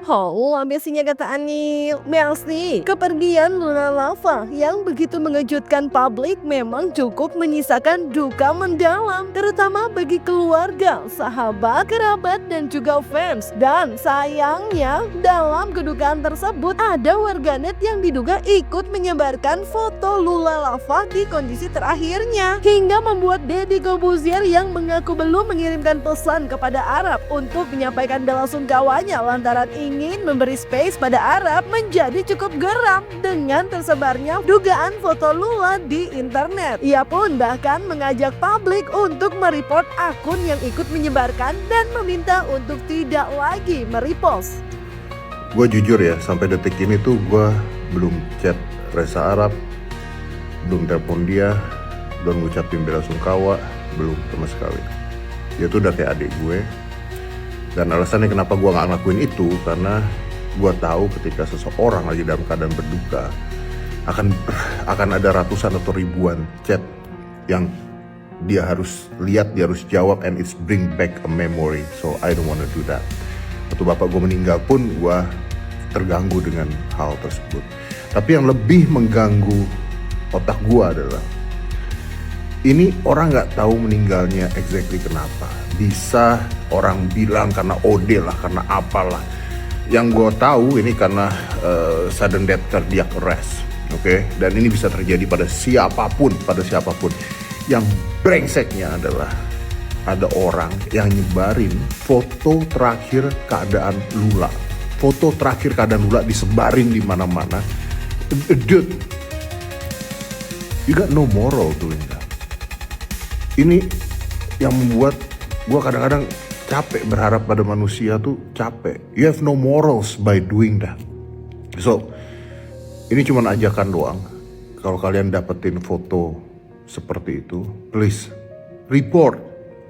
Oh, ambisinya kata Ani. Mercy, kepergian Luna Lava yang begitu mengejutkan publik memang cukup menyisakan duka mendalam, terutama bagi keluarga, sahabat, kerabat, dan juga fans. Dan sayangnya, dalam kedukaan tersebut ada warganet yang diduga ikut menyebarkan foto Luna Lava di kondisi terakhirnya, hingga membuat Deddy Corbuzier yang mengaku belum mengirimkan pesan kepada Arab untuk menyampaikan bela sungkawanya lantaran ingin memberi space pada Arab menjadi cukup geram dengan tersebarnya dugaan foto Lula di internet. Ia pun bahkan mengajak publik untuk mereport akun yang ikut menyebarkan dan meminta untuk tidak lagi merepost. Gue jujur ya, sampai detik ini tuh gue belum chat Reza Arab, belum telepon dia, belum ngucapin bela sungkawa, belum sama sekali. Dia tuh udah kayak adik gue. Dan alasannya kenapa gue gak ngelakuin itu, karena gue tahu ketika seseorang lagi dalam keadaan berduka, akan ada ratusan atau ribuan chat yang dia harus lihat, dia harus jawab, and it's bring back a memory. So I don't wanna do that. Waktu bapak gue meninggal pun gue terganggu dengan hal tersebut. Tapi yang lebih mengganggu otak gue adalah ini orang nggak tahu meninggalnya exactly kenapa. Bisa orang bilang karena OD lah, karena apalah. Yang gue tahu ini karena sudden death cardiac arrest, oke? Dan ini bisa terjadi pada siapapun. Yang brengseknya adalah ada orang yang nyebarin foto terakhir keadaan Lula. Foto terakhir keadaan Lula disebarin di mana-mana. Dude, you got no moral doing that. Ini yang membuat gue kadang-kadang capek berharap pada manusia tuh capek. You have no morals by doing that. So, ini cuma ajakan doang. Kalau kalian dapetin foto seperti itu, please report,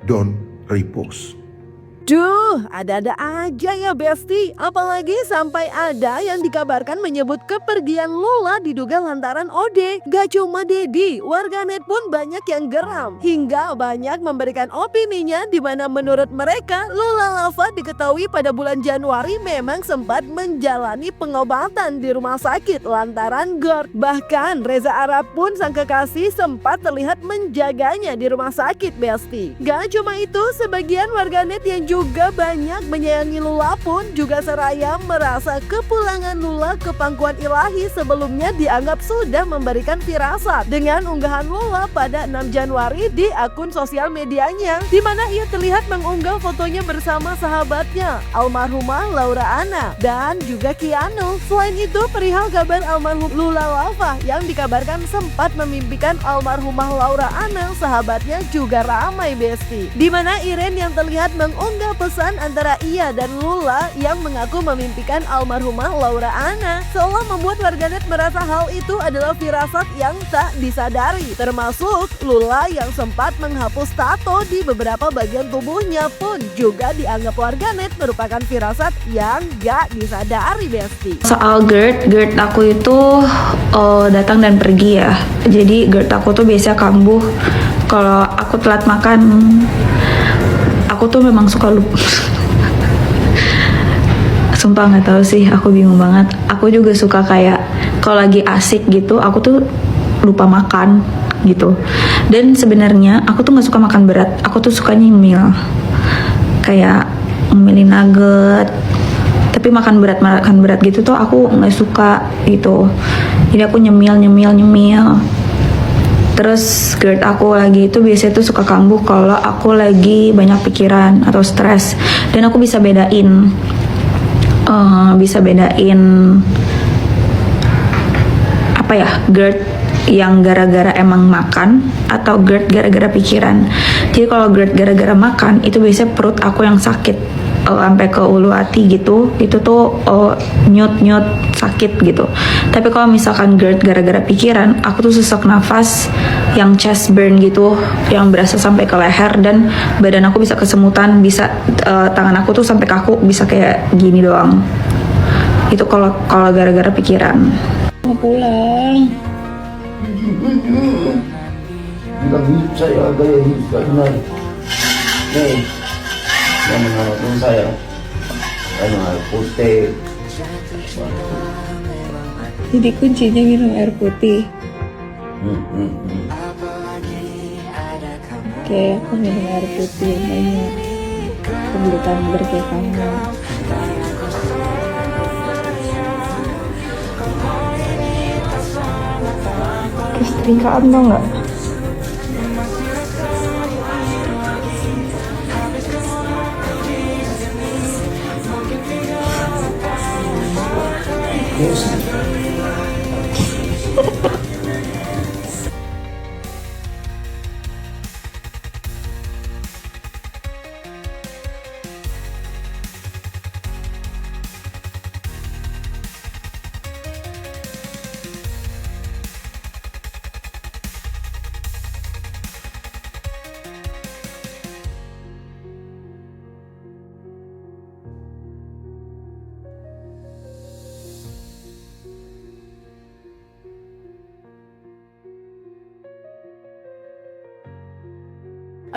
don't repost. Duh, ada-ada aja ya Besti. Apalagi sampai ada yang dikabarkan menyebut kepergian Lula diduga lantaran OD. Gak cuma Deddy, warganet pun banyak yang geram. Hingga banyak memberikan opininya di mana menurut mereka Lula Lava diketahui pada bulan Januari memang sempat menjalani pengobatan di rumah sakit lantaran GERD. Bahkan Reza Arab pun sang kekasih sempat terlihat menjaganya di rumah sakit Besti. Gak cuma itu, sebagian warganet yang juga banyak menyayangi Lula pun juga seraya merasa kepulangan Lula ke pangkuan ilahi sebelumnya dianggap sudah memberikan firasat dengan unggahan Lula pada 6 Januari di akun sosial medianya, di mana ia terlihat mengunggah fotonya bersama sahabatnya almarhumah Laura Anna dan juga Keanu. Selain itu, perihal kabar almarhum Lula Lava yang dikabarkan sempat memimpikan almarhumah Laura Anna, sahabatnya juga ramai Besti, di mana Irene yang terlihat mengunggah pesan antara ia dan Lula yang mengaku memimpikan almarhumah Laura Anna, seolah membuat warganet merasa hal itu adalah firasat yang tak disadari. Termasuk Lula yang sempat menghapus tato di beberapa bagian tubuhnya pun juga dianggap warganet merupakan firasat yang gak disadari Besti. Soal GERD aku itu datang dan pergi ya. Jadi GERD aku tuh biasa kambuh kalau aku telat makan. Aku tuh memang suka lupa. Sumpah nggak tahu sih, aku bingung banget. Aku juga suka kayak kalau lagi asik gitu, aku tuh lupa makan gitu. Dan sebenarnya aku tuh nggak suka makan berat. Aku tuh suka nyemil, kayak ngemilin nugget. Tapi makan berat gitu tuh aku nggak suka gitu. Jadi aku nyemil. Terus GERD aku lagi itu biasanya tuh suka kambuh kalau aku lagi banyak pikiran atau stres. Dan aku bisa bedain apa ya, GERD yang gara-gara emang makan atau GERD gara-gara pikiran. Jadi kalau GERD gara-gara makan itu biasanya perut aku yang sakit sampai ke ulu hati gitu, itu tuh nyut sakit gitu. Tapi kalau misalkan GERD gara-gara pikiran, aku tuh sesak nafas yang chest burn gitu, yang berasa sampai ke leher, dan badan aku bisa kesemutan, bisa tangan aku tuh sampai kaku, bisa kayak gini doang. Itu kalau gara-gara pikiran. Mau pulang. Bukan hidup saya, gaya hidup saya benar. Nih, yang mengalahkan saya, air putih. Jadi kuncinya minum air putih. Oke, aku minum air putih banyak. Kebutuhan berkayak kamu. Kesetrikaan tau nggak? Yes.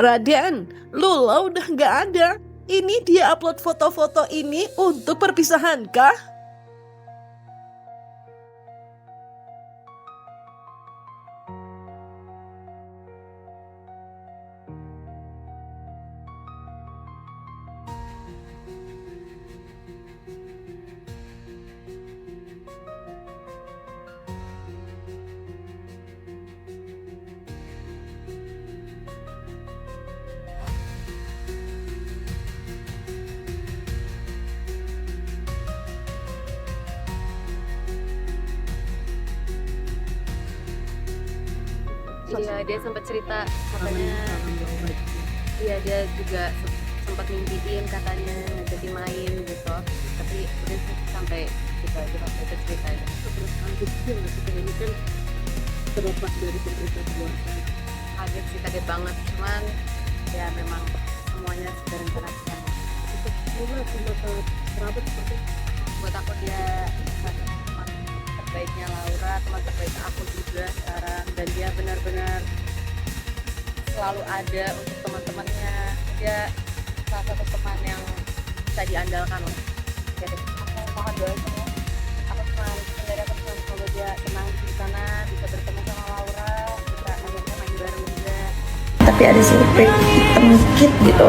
Raden, Lula udah nggak ada. Ini dia upload foto-foto ini untuk perpisahan kah? Iya, dia sempat cerita katanya, iya dia juga sempat mimpiin katanya jadi main gitu, tapi udah sampai kita cerita ya. Terus lanjut ini kan terlepas dari pemberitaan kaget sih, kaget banget, cuman ya memang semuanya sudah rencana. Kerabat seperti buat aku dia teman terbaiknya Laura, teman terbaik aku juga sekarang, dan dia benar-benar selalu ada untuk teman-temannya. Dia salah satu teman yang bisa diandalkan loh. Jadi aku mohon doa semua. Aku cuma semoga dia tenang di sana, bisa bertemu sama Laura, bisa akhirnya main bareng juga. Tapi ada sedikit sedikit gitu.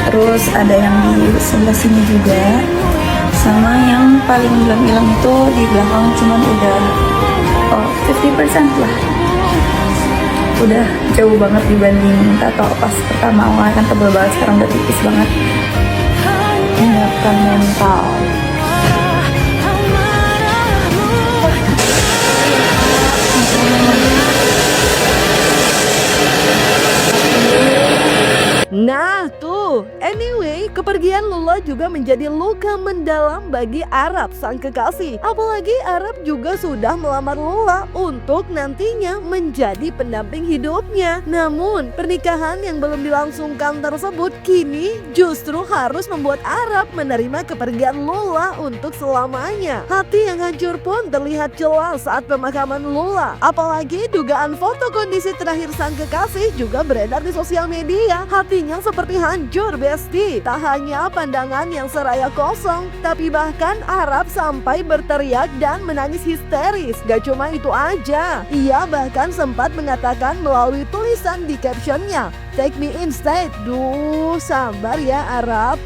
Terus ada yang di sebelah sini juga. Sama yang paling hilang-hilang itu di belakang, cuman udah 50% lah. Udah jauh banget dibanding tato pas pertama awalnya kan tebel banget, sekarang udah tipis banget. Menyiapkan mental. Nah tuh, anyway, kepergian Lula juga menjadi luka mendalam bagi Arab sang kekasih. Apalagi Arab juga sudah melamar Lula untuk nantinya menjadi pendamping hidupnya. Namun, pernikahan yang belum dilangsungkan tersebut kini justru harus membuat Arab menerima kepergian Lula untuk selamanya. Hati yang hancur pun terlihat jelas saat pemakaman Lula. Apalagi dugaan foto kondisi terakhir sang kekasih juga beredar di sosial media. Hatinya seperti hancur, Besti. Tak hanya pandangan yang seraya kosong, tapi bahkan Arab sampai berteriak dan menangis histeris. Gak cuma itu aja, ia bahkan sempat mengatakan melalui tulisan di captionnya, "Take me instead." Duh, sabar ya Arab.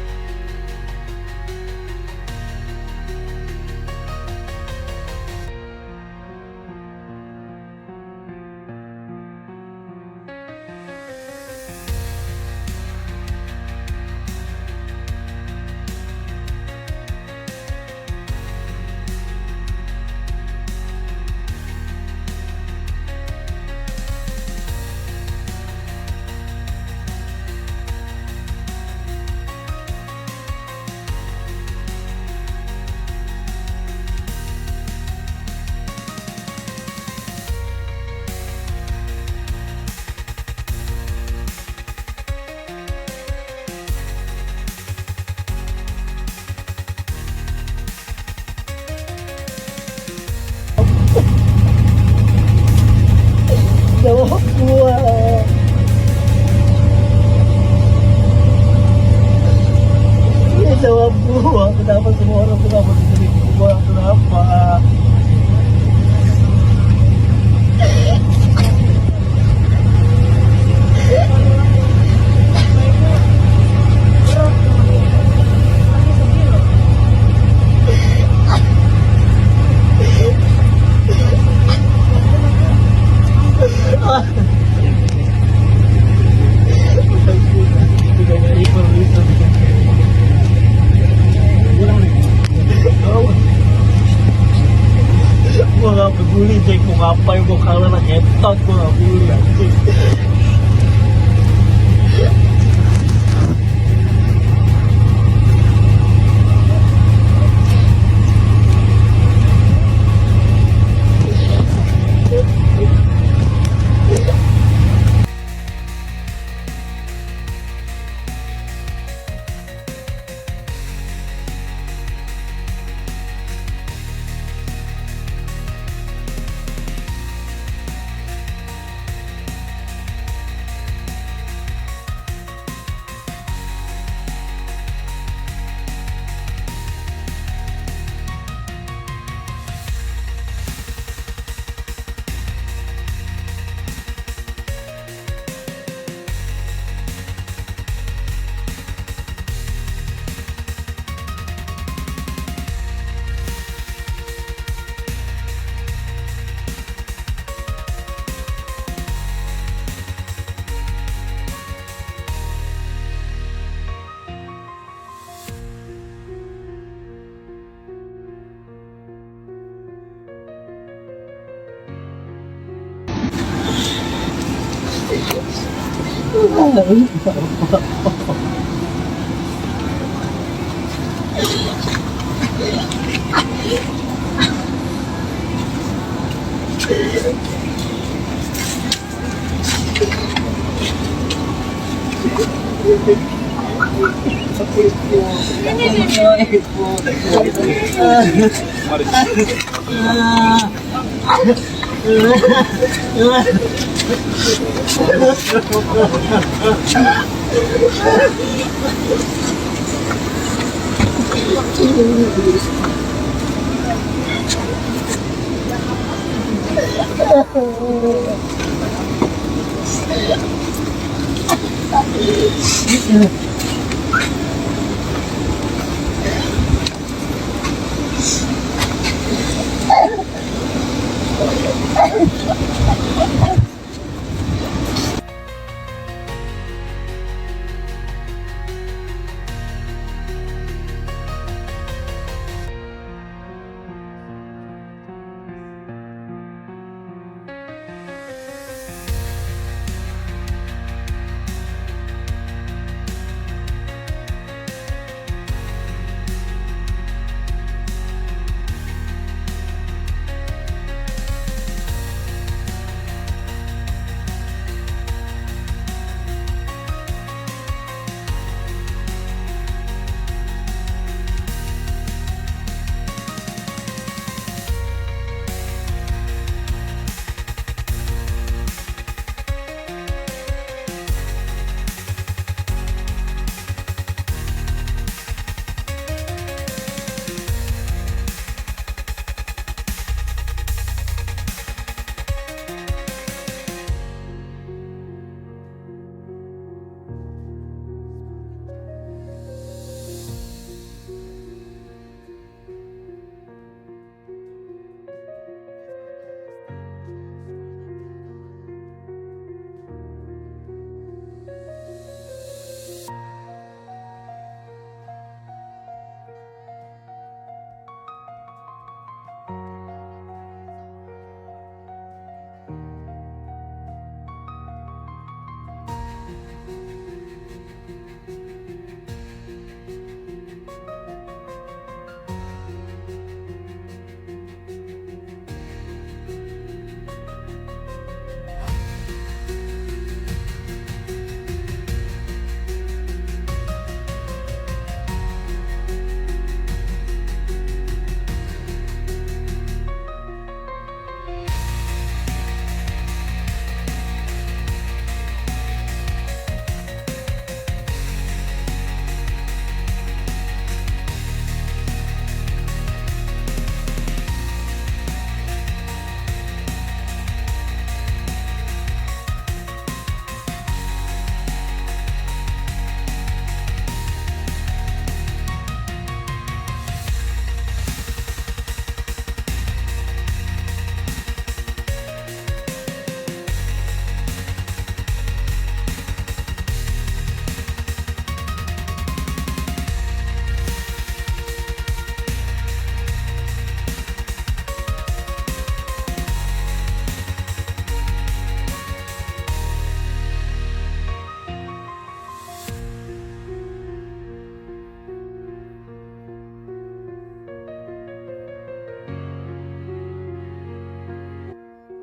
ngapain gue kalah anak ngetot gue gak peduli anjing.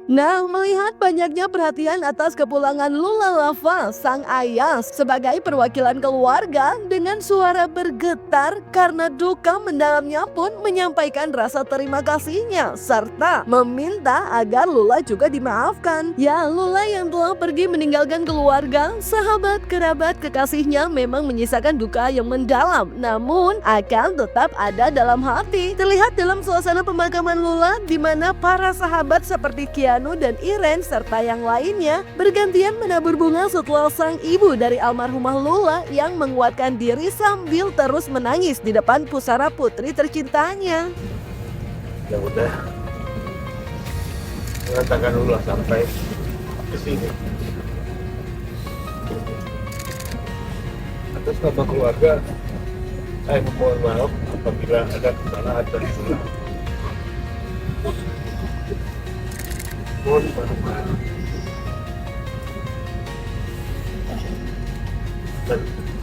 Nah, melihat banyaknya perhatian atas kepulangan Lula Lava, sang ayah sebagai perwakilan keluarga dengan suara bergetar karena duka mendalamnya pun menyampaikan rasa terima kasihnya serta meminta agar Lula juga dimaafkan. Ya, Lula yang telah pergi meninggalkan keluarga, sahabat, kerabat, kekasihnya memang menyisakan duka yang mendalam, namun akan tetap ada dalam hati. Terlihat dalam suasana pemakaman Lula di mana para sahabat seperti Keanu dan Iren serta yang lainnya bergantian menabur bunga setelah sang ibu dari almarhumah Lula yang menguatkan diri sambil terus menangis di depan pusara putri tercintanya. Ya udah, mengatakan Lula sampai ke sini. Atas nama keluarga, saya mohon maaf apabila ada kesalahan dari Lula. Mohon maaf.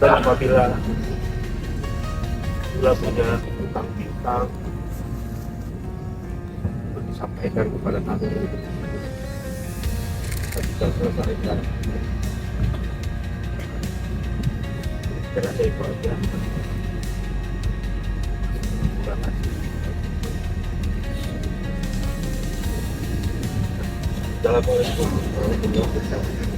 Dan apabila Lula punya utang piutang, disampaikan kepada kami. Kita bisa selesaikan. Kira saya itu aja. Terima kasih. Assalamualaikum warahmatullahi wabarakatuh.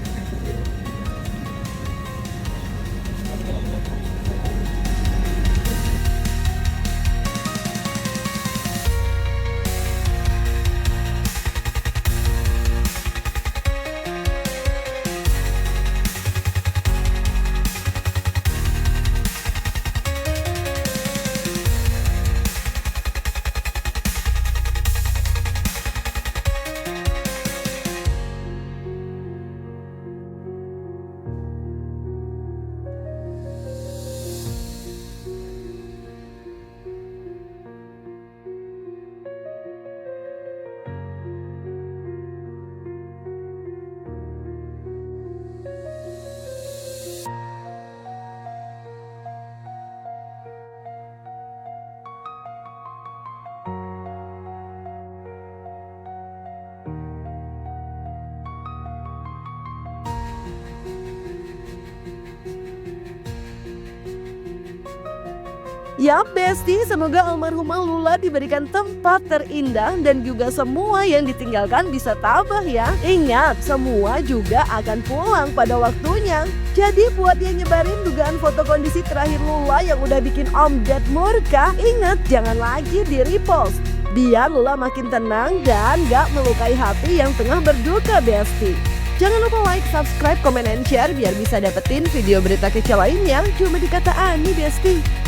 Yap Besti, semoga almarhumah Lula diberikan tempat terindah dan juga semua yang ditinggalkan bisa tabah ya. Ingat, semua juga akan pulang pada waktunya. Jadi buat yang nyebarin dugaan foto kondisi terakhir Lula yang udah bikin Om Ded murka, ingat jangan lagi di repost. Biar Lula makin tenang dan gak melukai hati yang tengah berduka Besti. Jangan lupa like, subscribe, komen, and share biar bisa dapetin video berita kece lainnya cuma di Kata Ani Besti.